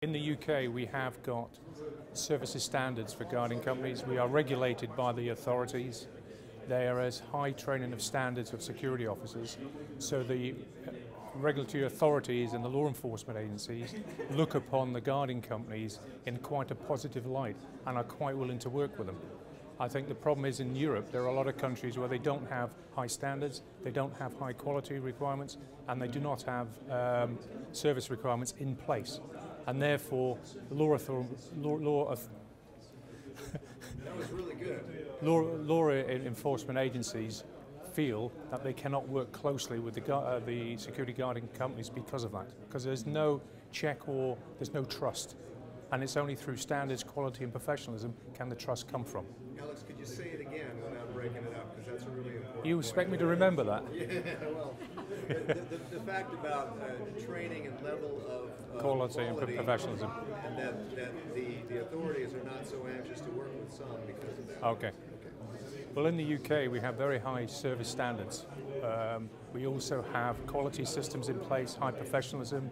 In the UK, we have got services standards for guarding companies. We are regulated by the authorities. There is high training of standards of security officers. So the regulatory authorities and the law enforcement agencies look upon the guarding companies in quite a positive light and are quite willing to work with them. I think the problem is in Europe, there are a lot of countries where they don't have high standards, they don't have high quality requirements, and they do not have service requirements in place. And therefore, law enforcement agencies feel that they cannot work closely with the security guarding companies because of that. Because there's no check or there's no trust. And it's only through standards, quality and professionalism can the trust come from. Alex, could you say it again without breaking it up? Because that's a really important You expect me to remember that? Yeah, well, the fact about training and level of quality and professionalism. And that the authorities are not so anxious to work with some because of that. Okay. Well, in the UK, we have very high service standards. We also have quality systems in place, high professionalism,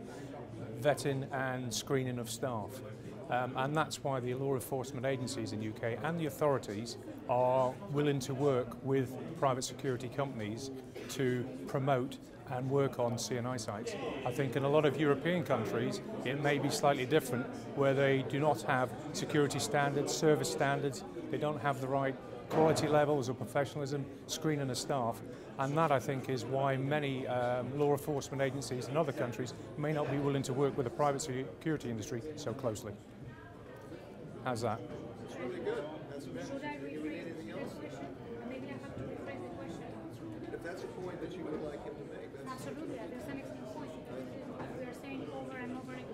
vetting and screening of staff. And that's why the law enforcement agencies in the UK and the authorities are willing to work with private security companies to promote and work on CNI sites. I think in a lot of European countries it may be slightly different, where they do not have security standards, service standards, they don't have the right quality levels of professionalism, screening of staff, and that I think is why many law enforcement agencies in other countries may not be willing to work with the private security industry so closely. How's that? That's really good. That's Should I rephrase this question? Maybe I have to rephrase the question. If that's a point that you would like him to make, that's Absolutely, there's an excellent point. We are saying over and over again.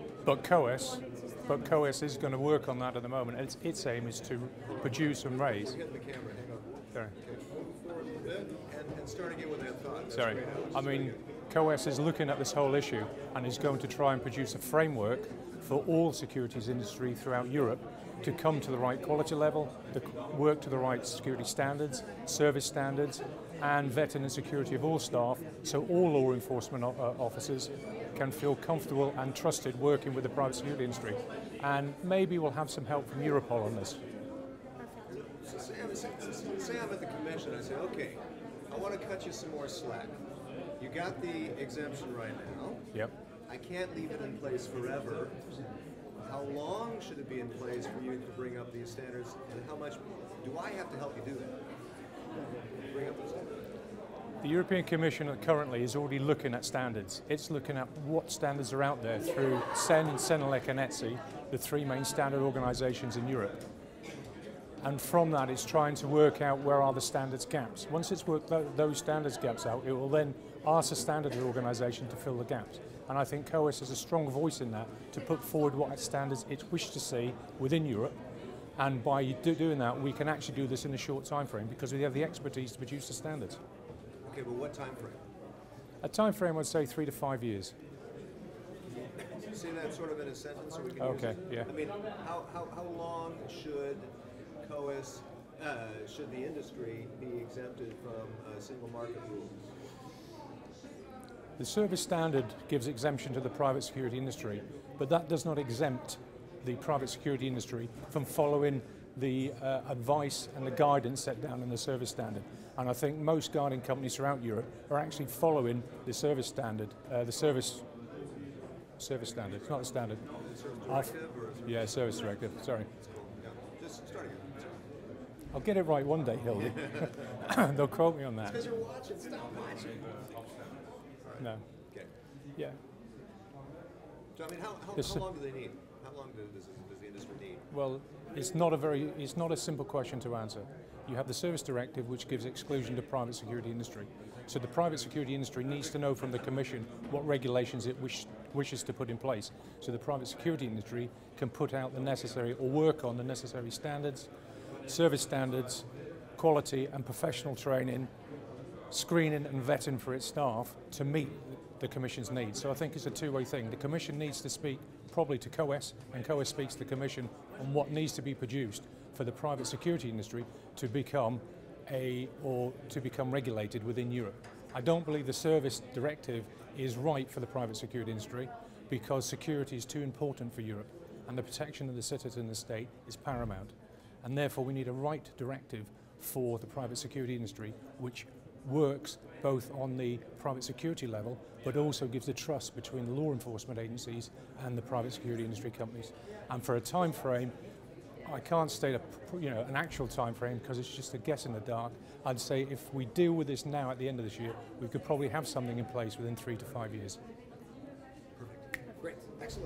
But COES is going to work on that at the moment. Its aim is to produce and raise. We're getting the camera, hang on. Sorry. Okay, move forward a little bit and start again with that thought. That's Sorry. great, Alex. I mean, COES is looking at this whole issue and is going to try and produce a framework for all securities industry throughout Europe to come to the right quality level, to work to the right security standards, service standards, and vetting and security of all staff, so all law enforcement officers can feel comfortable and trusted working with the private security industry. And maybe we'll have some help from Europol on this. So say I'm at the commission, I say, okay, I want to cut you some more slack. You got the exemption right now. Yep. I can't leave it in place forever. How long should it be in place for you to bring up these standards, and how much do I have to help you do that? Bring up those standards. The European Commission currently is already looking at standards. It's looking at what standards are out there through CEN, CENELEC and ETSI, the three main standard organisations in Europe. And from that it's trying to work out where are the standards gaps. Once it's worked those standards gaps out, it will then ask the standards organisation to fill the gaps. And I think COES has a strong voice in that to put forward what standards it wishes to see within Europe. And by doing that, we can actually do this in a short time frame because we have the expertise to produce the standards. Okay, but what time frame? A time frame, I'd say 3 to 5 years. Say that sort of in a sentence so we can Okay, use it? yeah. I mean, how long should COES, should the industry be exempted from single market rules? The service standard gives exemption to the private security industry, but that does not exempt the private security industry from following the advice and the guidance set down in the service standard. And I think most guarding companies throughout Europe are actually following the service standard, the service standard, it's not the standard. Service directive or Yeah, service directive, sorry. yeah. Just start again. I'll get it right one day, Hildy. They'll quote me on that. Because you're watching, stop watching. No. Okay. Yeah. So I mean, how long do they need? How long does the industry need? Well, it's not a simple question to answer. You have the service directive which gives exclusion to private security industry. So the private security industry needs to know from the Commission what regulations it wishes to put in place. So the private security industry can put out the necessary or work on the necessary standards, service standards, quality and professional training, screening and vetting for its staff to meet the Commission's needs. So I think it's a two-way thing. The Commission needs to speak probably to COES, and COES speaks to the Commission on what needs to be produced for the private security industry to become regulated within Europe. I don't believe the service directive is right for the private security industry because security is too important for Europe. and the protection of the citizen and the state is paramount. And therefore we need a right directive for the private security industry which works both on the private security level but also gives the trust between the law enforcement agencies and the private security industry companies. And for a time frame, I can't state an actual time frame because it's just a guess in the dark. I'd say if we deal with this now at the end of this year, we could probably have something in place within 3 to 5 years.